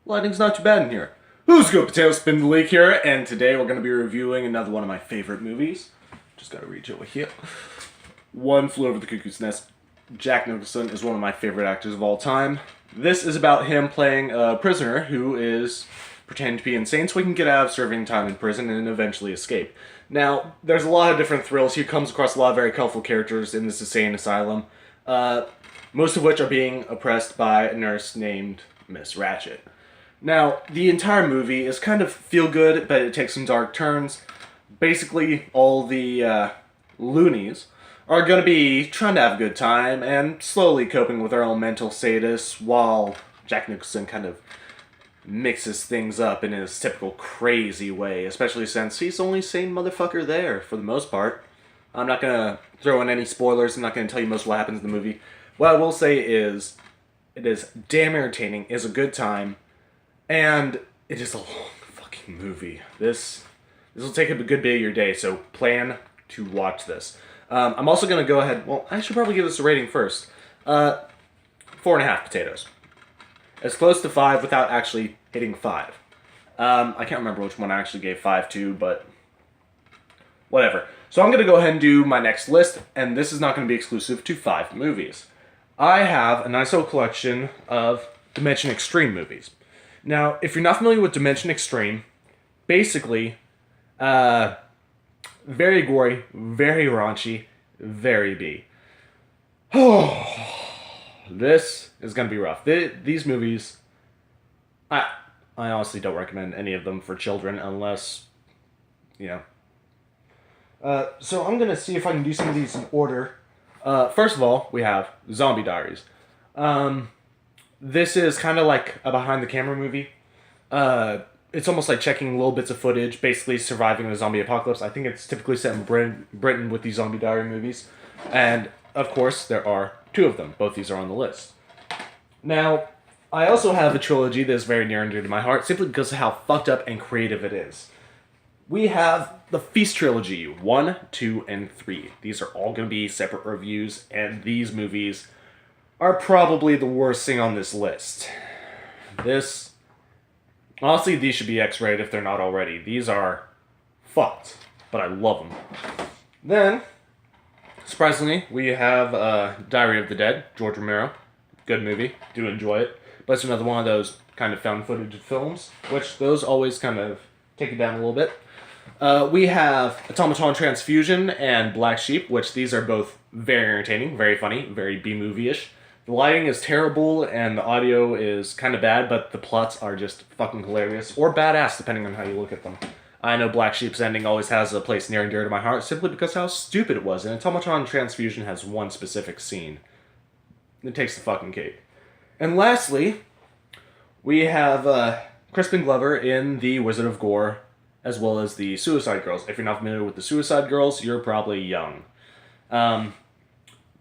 Lighting's not too bad in here. Who's good? Potato Spin the Leak here, and today we're going to be reviewing another one of my favorite movies. Just gotta reach over here. One Flew Over the Cuckoo's Nest. Jack Nicholson is one of my favorite actors of all time. This is about him playing a prisoner who is pretending to be insane so he can get out of serving time in prison and eventually escape. Now, there's a lot of different thrills. He comes across a lot of very colorful characters in this insane asylum, most of which are being oppressed by a nurse named Miss Ratched. Now, the entire movie is kind of feel-good, but it takes some dark turns. Basically, all the loonies are going to be trying to have a good time and slowly coping with their own mental status while Jack Nicholson kind of mixes things up in his typical crazy way, especially since he's the only sane motherfucker there, for the most part. I'm not going to throw in any spoilers. I'm not going to tell you most of what happens in the movie. What I will say is, it is damn entertaining, it is a good time, and it is a long fucking movie. This will take up a good bit of your day, so plan to watch this. I'm also going to go ahead, well, I should probably give this a rating first. 4.5 potatoes. As close to 5 without actually hitting 5. I can't remember which one I actually gave 5 to, but whatever. So I'm going to go ahead and do my next list, and this is not going to be exclusive to 5 movies. I have a nice little collection of Dimension Extreme movies. Now, if you're not familiar with Dimension Extreme, basically, very gory, very raunchy, very B. Oh, this is going to be rough. These movies, I honestly don't recommend any of them for children unless, you know. So I'm going to see if I can do some of these in order. First of all, we have Zombie Diaries. This is kind of like a behind-the-camera movie. It's almost like checking little bits of footage, basically surviving the zombie apocalypse. I think it's typically set in Britain with these Zombie Diary movies. And, of course, there are 2 of them. Both these are on the list. Now, I also have a trilogy that is very near and dear to my heart, simply because of how fucked up and creative it is. We have the Feast Trilogy, 1, 2, and 3. These are all going to be separate reviews, and these movies are probably the worst thing on this list. Honestly, these should be X-rated if they're not already. These are fucked, but I love them. Then, surprisingly, we have Diary of the Dead, George Romero. Good movie, do enjoy it. But it's another one of those kind of found footage films, which those always kind of take it down a little bit. We have Automaton Transfusion and Black Sheep, which these are both very entertaining, very funny, very B-movie-ish. The lighting is terrible, and the audio is kind of bad, but the plots are just fucking hilarious, or badass, depending on how you look at them. I know Black Sheep's ending always has a place near and dear to my heart, simply because how stupid it was, and Automaton Transfusion has one specific scene. It takes the fucking cake. And lastly, we have Crispin Glover in The Wizard of Gore, as well as the Suicide Girls. If you're not familiar with the Suicide Girls, you're probably young.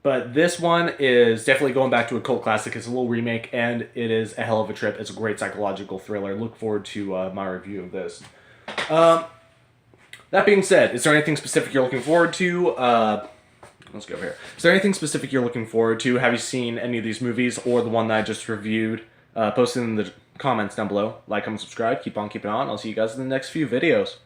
But this one is definitely going back to a cult classic. It's a little remake, and it is a hell of a trip. It's a great psychological thriller. Look forward to my review of this. That being said, is there anything specific you're looking forward to? Let's go over here. Is there anything specific you're looking forward to? Have you seen any of these movies or the one that I just reviewed? Post it in the comments down below. Like, comment, subscribe. Keep on keeping on. I'll see you guys in the next few videos.